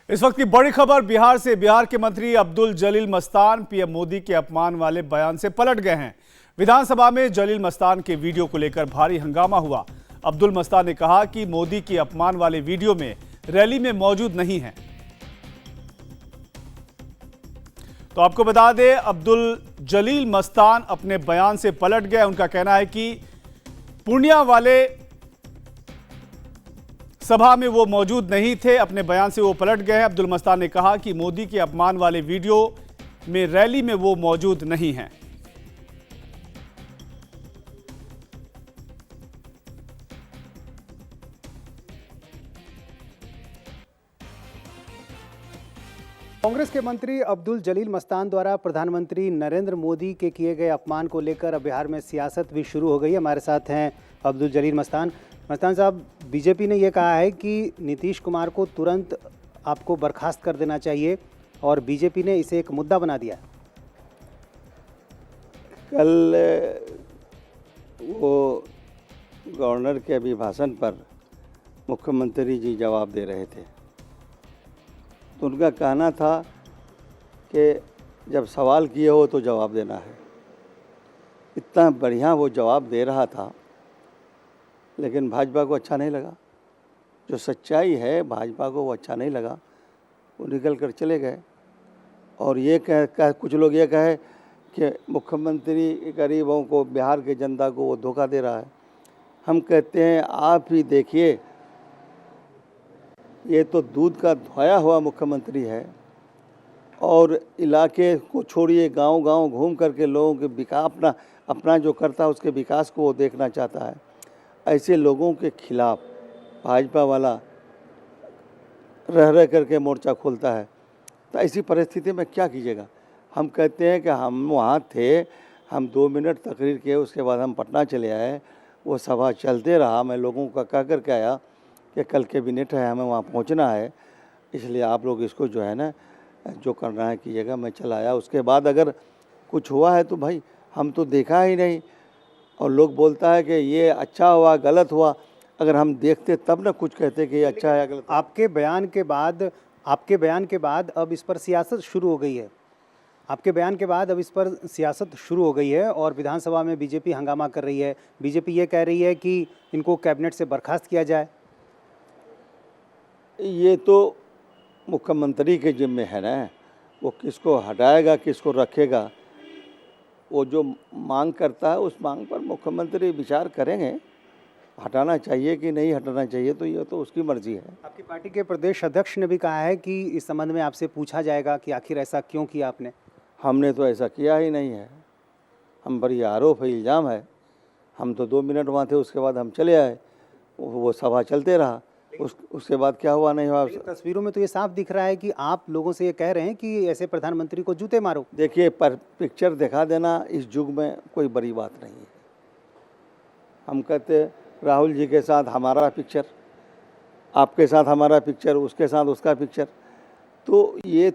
इस वक्त की बड़ी खबर बिहार से। बिहार के मंत्री अब्दुल जलील मस्तान पीएम मोदी के अपमान वाले बयान से पलट गए हैं। विधानसभा में जलील मस्तान के वीडियो को लेकर भारी हंगामा हुआ। अब्दुल मस्तान ने कहा कि मोदी के अपमान वाले वीडियो में रैली में मौजूद नहीं है। तो आपको बता दें, अब्दुल जलील मस्तान अपने बयान से पलट गए। उनका कहना है कि पूर्णिया वाले सभा में वो मौजूद नहीं थे। अपने बयान से वो पलट गए हैं। अब्दुल मस्तान ने कहा कि मोदी के अपमान वाले वीडियो में रैली में वो मौजूद नहीं हैं। कांग्रेस के मंत्री अब्दुल जलील मस्तान द्वारा प्रधानमंत्री नरेंद्र मोदी के किए गए अपमान को लेकर अब बिहार में सियासत भी शुरू हो गई है। हमारे साथ हैं अब्दुल जलील मस्तान साहब। बीजेपी ने यह कहा है कि नीतीश कुमार को तुरंत आपको बर्खास्त कर देना चाहिए और बीजेपी ने इसे एक मुद्दा बना दिया। कल वो गवर्नर के अभिभाषण पर मुख्यमंत्री जी जवाब दे रहे थे, तो उनका कहना था कि जब सवाल किए हो तो जवाब देना है। इतना बढ़िया वो जवाब दे रहा था, लेकिन भाजपा को अच्छा नहीं लगा। जो सच्चाई है, भाजपा को वो अच्छा नहीं लगा, वो निकल कर चले गए। और ये कुछ लोग ये कहे कि मुख्यमंत्री गरीबों को, बिहार के जनता को वो धोखा दे रहा है। हम कहते हैं आप ही देखिए, ये तो दूध का धोया हुआ मुख्यमंत्री है और इलाके को छोड़िए, गांव-गांव घूम करके लोगों के विकास अपना जो करता है उसके विकास को वो देखना चाहता है। ऐसे लोगों के खिलाफ भाजपा वाला रह करके मोर्चा खोलता है, तो ऐसी परिस्थिति में क्या कीजिएगा। हम कहते हैं कि हम वहाँ थे, हम 2 मिनट तकरीर किए, उसके बाद हम पटना चले आए। वो सभा चलते रहा। मैं लोगों का कह कर के आया कि कल कैबिनेट है, हमें वहाँ पहुँचना है, इसलिए आप लोग इसको जो है ना, जो करना है कीजिएगा। मैं चला आया। उसके बाद अगर कुछ हुआ है तो भाई हम तो देखा ही नहीं, और लोग बोलता है कि ये अच्छा हुआ गलत हुआ। अगर हम देखते तब ना कुछ कहते कि ये अच्छा है या गलत। आपके बयान के बाद अब इस पर सियासत शुरू हो गई है। आपके बयान के बाद अब इस पर सियासत शुरू हो गई है और विधानसभा में बीजेपी हंगामा कर रही है। बीजेपी ये कह रही है कि इनको कैबिनेट से बर्खास्त किया जाए। ये तो मुख्यमंत्री के जिम्मे है ना, वो किसको हटाएगा किसको रखेगा। वो जो मांग करता है उस मांग पर मुख्यमंत्री विचार करेंगे, हटाना चाहिए कि नहीं हटाना चाहिए, तो ये तो उसकी मर्जी है। आपकी पार्टी के प्रदेश अध्यक्ष ने भी कहा है कि इस संबंध में आपसे पूछा जाएगा कि आखिर ऐसा क्यों किया आपने। हमने तो ऐसा किया ही नहीं है। हम पर ये आरोप है, इल्ज़ाम है। हम तो 2 मिनट वहाँ थे, उसके बाद हम चले आए। वो सभा चलते रहा। उसके बाद क्या हुआ नहीं हुआ। तस्वीरों में तो ये साफ दिख रहा है कि आप लोगों से ये कह रहे हैं कि ऐसे प्रधानमंत्री को जूते मारो। देखिए, पर पिक्चर दिखा देना इस युग में कोई बड़ी बात नहीं है। हम कहते राहुल जी के साथ हमारा पिक्चर, आपके साथ हमारा पिक्चर, उसके साथ उसका पिक्चर, तो ये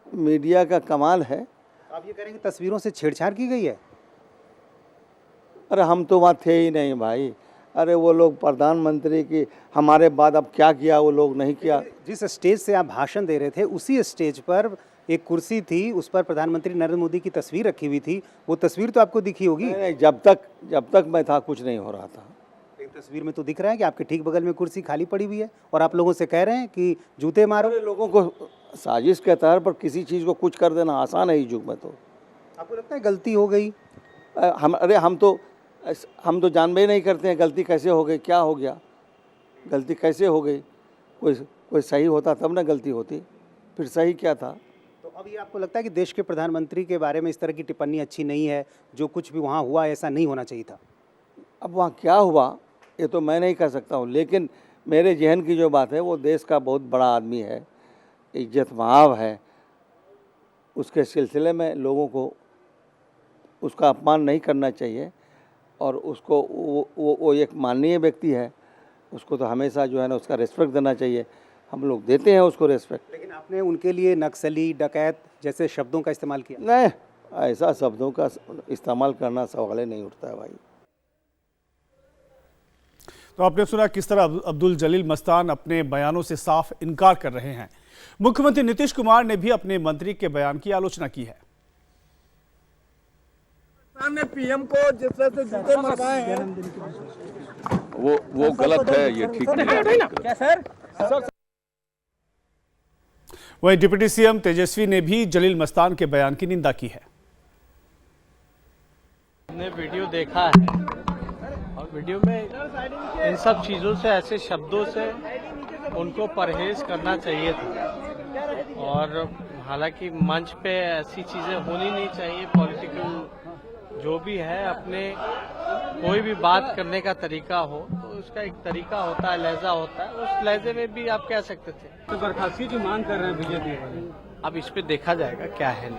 मीडिया का कमाल है। आप ये कह रहे हैं कि तस्वीरों से छेड़छाड़ की गई है। अरे हम तो वहाँ थे ही नहीं भाई। अरे वो लोग प्रधानमंत्री की हमारे बाद अब क्या किया वो लोग नहीं किया। जिस स्टेज से आप भाषण दे रहे थे उसी स्टेज पर एक कुर्सी थी, उस पर प्रधानमंत्री नरेंद्र मोदी की तस्वीर रखी हुई थी। वो तस्वीर तो आपको दिखी होगी। नहीं, जब तक मैं था कुछ नहीं हो रहा था। एक तस्वीर में तो दिख रहा है कि आपके ठीक बगल में कुर्सी खाली पड़ी हुई है और आप लोगों से कह रहे हैं कि जूते मारो। लोगों को साजिश के तौर पर किसी चीज़ को कुछ कर देना आसान है इस युग में। तो आपको लगता है गलती हो गई? हम तो जानबे ही नहीं करते हैं गलती कैसे हो गई, क्या हो गया, गलती कैसे हो गई। कोई सही होता तब ना गलती होती, फिर सही क्या था। तो अब ये आपको लगता है कि देश के प्रधानमंत्री के बारे में इस तरह की टिप्पणी अच्छी नहीं है, जो कुछ भी वहाँ हुआ ऐसा नहीं होना चाहिए था? अब वहाँ क्या हुआ ये तो मैं नहीं कह सकता हूँ, लेकिन मेरे जहन की जो बात है, वो देश का बहुत बड़ा आदमी है, इज्जत महाव है। उसके सिलसिले में लोगों को उसका अपमान नहीं करना चाहिए। और उसको वो एक माननीय व्यक्ति है, उसको तो हमेशा जो है ना उसका रिस्पेक्ट देना चाहिए। हम लोग देते हैं उसको रिस्पेक्ट। लेकिन आपने उनके लिए नक्सली, डकैत जैसे शब्दों का इस्तेमाल किया। नहीं, ऐसा शब्दों का इस्तेमाल करना सवाल नहीं उठता है भाई। तो आपने सुना किस तरह अब्दुल जलील मस्तान अपने बयानों से साफ इनकार कर रहे हैं। मुख्यमंत्री नीतीश कुमार ने भी अपने मंत्री के बयान की आलोचना की है। ने पीएम को जिस तरह से जूते मरवाए हैं वो गलत है, ये ठीक नहीं है। क्या सर? वहीं डिप्टी सीएम तेजस्वी ने भी जलील मस्तान के बयान की निंदा की है। हमने वीडियो देखा है और वीडियो में इन सब चीजों से, ऐसे शब्दों से उनको परहेज करना चाहिए था। और हालांकि मंच पे ऐसी चीजें होनी नहीं चाहिए। पॉलिटिकल जो भी है, अपने कोई भी बात करने का तरीका हो तो उसका एक तरीका होता है, लहजा होता है। उस लहजे में भी आप कह सकते थे। तो बर्खास्तगी की मांग कर रहे हैं बीजेपी वाले। अब इस पे देखा जाएगा क्या है।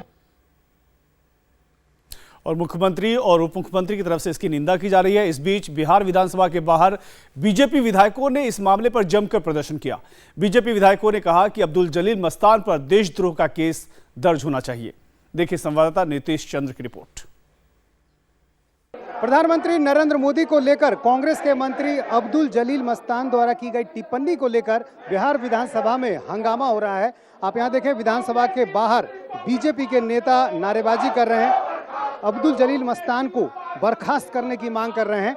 और मुख्यमंत्री और उप मुख्यमंत्री की तरफ से इसकी निंदा की जा रही है। इस बीच बिहार विधानसभा के बाहर बीजेपी विधायकों ने इस मामले पर जमकर प्रदर्शन किया। बीजेपी विधायकों ने कहा कि अब्दुल जलील मस्तान पर देशद्रोह का केस दर्ज होना चाहिए। देखिए संवाददाता नीतीश चंद्र की रिपोर्ट। प्रधानमंत्री नरेंद्र मोदी को लेकर कांग्रेस के मंत्री अब्दुल जलील मस्तान द्वारा की गई टिप्पणी को लेकर बिहार विधानसभा में हंगामा हो रहा है। आप यहां देखें, विधानसभा के बाहर बीजेपी के नेता नारेबाजी कर रहे हैं, अब्दुल जलील मस्तान को बर्खास्त करने की मांग कर रहे हैं।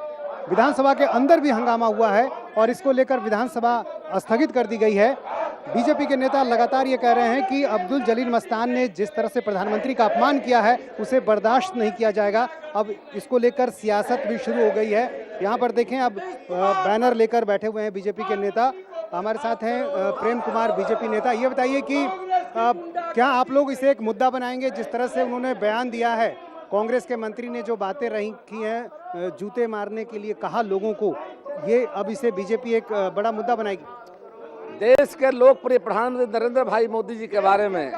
विधानसभा के अंदर भी हंगामा हुआ है और इसको लेकर विधानसभा स्थगित कर दी गई है। बीजेपी के नेता लगातार ये कह रहे हैं कि अब्दुल जलील मस्तान ने जिस तरह से प्रधानमंत्री का अपमान किया है उसे बर्दाश्त नहीं किया जाएगा। अब इसको लेकर सियासत भी शुरू हो गई है। यहाँ पर देखें, अब बैनर लेकर बैठे हुए हैं बीजेपी के नेता। हमारे साथ हैं प्रेम कुमार, बीजेपी नेता। ये बताइए कि क्या आप लोग इसे एक मुद्दा बनाएंगे? जिस तरह से उन्होंने बयान दिया है, कांग्रेस के मंत्री ने जो बातें रही की हैं, जूते मारने के लिए कहा लोगों को, ये अब इसे बीजेपी एक बड़ा मुद्दा बनाएगी। देश के लोकप्रिय प्रधानमंत्री नरेंद्र भाई मोदी जी के बारे में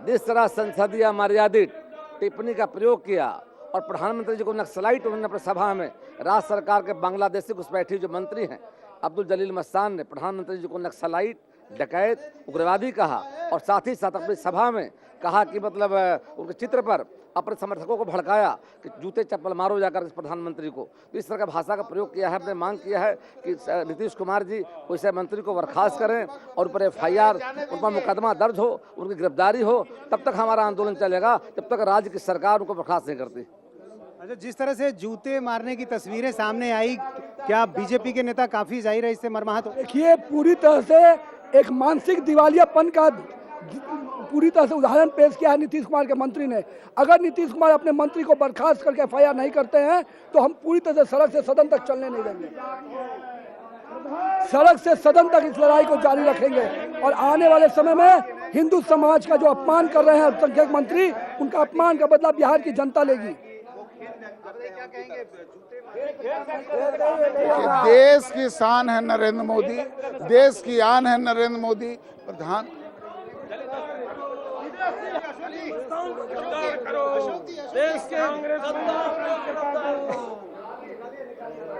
जिस तरह संसदीय मर्यादित टिप्पणी का प्रयोग किया और प्रधानमंत्री जी को नक्सलाइट उन्होंने अपनी सभा में राज्य सरकार के बांग्लादेशी घुसपैठी जो मंत्री हैं अब्दुल जलील मस्तान ने प्रधानमंत्री जी को नक्सलाइट, डकैत, उग्रवादी कहा और साथ ही साथ अपनी सभा में कहा कि मतलब उनके चित्र पर अपने समर्थकों को भड़काया कि जूते चप्पल मारो जाकर इस प्रधानमंत्री को। तो इस तरह का भाषा का प्रयोग किया है। हमने मांग किया है कि नीतीश कुमार जी वैसे मंत्री को बर्खास्त करें और उन पर FIR, उन पर मुकदमा दर्ज हो, उनकी गिरफ्तारी हो। तब तक हमारा आंदोलन चलेगा जब तक राज्य की सरकार उनको बर्खास्त नहीं करती। अच्छा, जिस तरह से जूते मारने की तस्वीरें सामने आई, क्या बीजेपी के नेता काफी जाहिर है इससे मर्माहत हो? देखिए, पूरी तरह से एक मानसिक दिवालियापन का पूरी तरह से उदाहरण पेश किया है नीतीश कुमार के मंत्री ने। अगर नीतीश कुमार अपने मंत्री को बर्खास्त करके FIR नहीं करते हैं तो हम पूरी तरह से सड़क से सदन तक चलने नहीं देंगे। सड़क से सदन तक इस लड़ाई को जारी रखेंगे और आने वाले समय में हिंदू समाज का जो अपमान कर रहे हैं अल्पसंख्यक मंत्री, उनका अपमान का बदला बिहार की जनता लेगी। देश की शान है नरेंद्र मोदी, देश की आन है नरेंद्र मोदी प्रधान।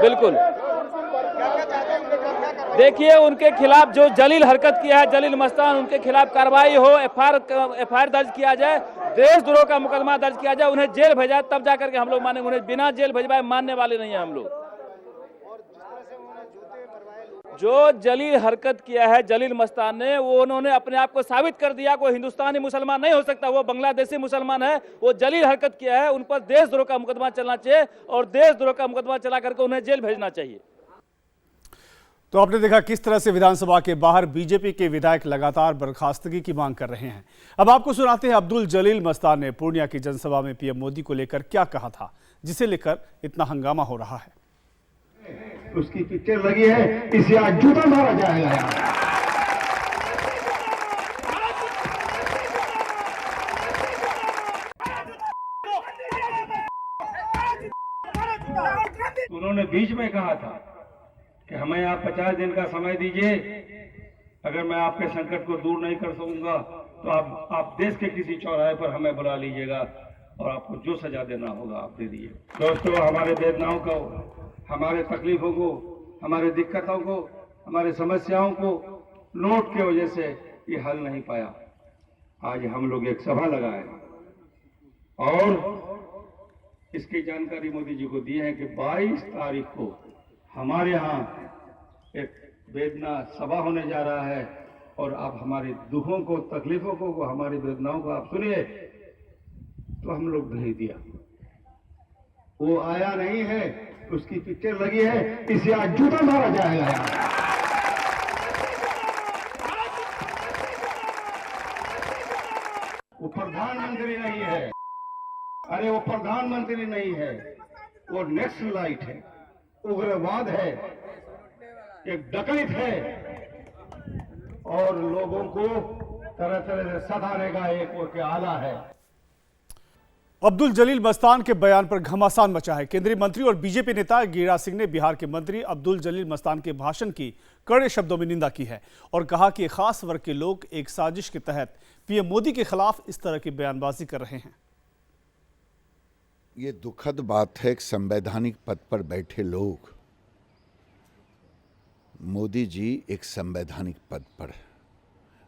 बिल्कुल, देखिए उनके खिलाफ जो जलील हरकत किया है जलील मस्तान, उनके खिलाफ कार्रवाई हो, FIR दर्ज किया जाए, देशद्रोह का मुकदमा दर्ज किया जाए, उन्हें जेल भेजा, तब जाकर के हम लोग मानेंगे। उन्हें बिना जेल भेजवाए मानने वाले नहीं है हम लोग। जो जलील हरकत किया है जलील मस्तान ने, वो उन्होंने अपने आप को साबित कर दिया। कोई हिंदुस्तानी मुसलमान नहीं हो सकता, वो बांग्लादेशी मुसलमान है। वो जलील हरकत किया है, उन पर देशद्रोह का मुकदमा चलना चाहिए और देशद्रोह का मुकदमा चला करके उन्हें जेल भेजना चाहिए। तो आपने देखा किस तरह से विधानसभा के बाहर बीजेपी के विधायक लगातार बर्खास्तगी की मांग कर रहे हैं। अब आपको सुनाते हैं अब्दुल जलील मस्तान ने पूर्णिया की जनसभा में PM मोदी को लेकर क्या कहा था, जिसे लेकर इतना हंगामा हो रहा है। उसकी पिक्चर लगी है, इसे आज जूता मारा जाएगा। उन्होंने बीच में कहा था कि हमें यहाँ 50 दिन का समय दीजिए, अगर मैं आपके संकट को दूर नहीं कर सकूंगा तो आप देश के किसी चौराहे पर हमें बुला लीजिएगा और आपको जो सजा देना होगा आप दे दीजिए। दोस्तों, हमारे वेदनाओं को, हमारे तकलीफों को, हमारे दिक्कतों को, हमारे समस्याओं को नोट की वजह से ये हल नहीं पाया। आज हम लोग एक सभा लगाए और इसकी जानकारी मोदी जी को दी है कि 22 तारीख को हमारे यहाँ एक वेदना सभा होने जा रहा है और आप हमारे दुखों को, तकलीफों को, हमारी वेदनाओं को आप सुनिए। तो हम लोग भेज दिया। वो आया नहीं है, उसकी पिक्चर लगी है, इसे आज जूता मारा जाएगा। वो प्रधानमंत्री नहीं है, अरे वो प्रधानमंत्री नहीं है, वो नक्सलाइट है, उग्रवाद है, एक डकैत है और लोगों को तरह तरह से सताने का एक वो क्या आला है। अब्दुल जलील मस्तान के बयान पर घमासान मचा है। केंद्रीय मंत्री और बीजेपी नेता गिरिराज सिंह ने बिहार के मंत्री अब्दुल जलील मस्तान के भाषण की कड़े शब्दों में निंदा की है और कहा कि खास वर्ग के लोग एक साजिश के तहत पीएम मोदी के खिलाफ इस तरह की बयानबाजी कर रहे हैं। ये दुखद बात है कि संवैधानिक पद पर बैठे लोग, मोदी जी एक संवैधानिक पद पर,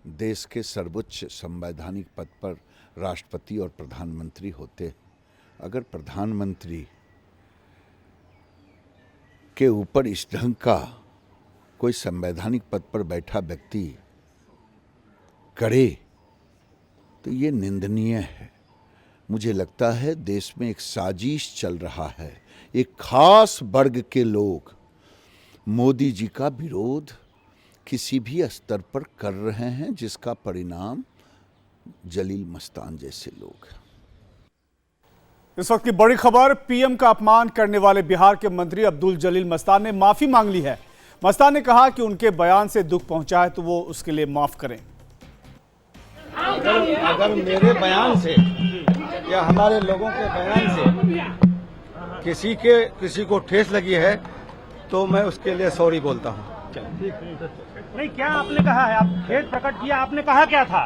देश के सर्वोच्च संवैधानिक पद पर राष्ट्रपति और प्रधानमंत्री होते, अगर प्रधानमंत्री के ऊपर इस ढंग का कोई संवैधानिक पद पर बैठा व्यक्ति करे तो ये निंदनीय है। मुझे लगता है देश में एक साजिश चल रहा है। एक खास वर्ग के लोग मोदी जी का विरोध किसी भी स्तर पर कर रहे हैं, जिसका परिणाम जलील मस्तान जैसे लोग। इस वक्त की बड़ी खबर, पीएम का अपमान करने वाले बिहार के मंत्री अब्दुल जलील मस्तान ने माफी मांग ली है। मस्तान ने कहा कि उनके बयान से दुख पहुंचा है तो वो उसके लिए माफ करें। अगर मेरे बयान से या हमारे लोगों के बयान से किसी को ठेस लगी है तो मैं उसके लिए सॉरी बोलता हूँ। नहीं, क्या आपने कहा है? आप खेद प्रकट किया, आपने कहा क्या था?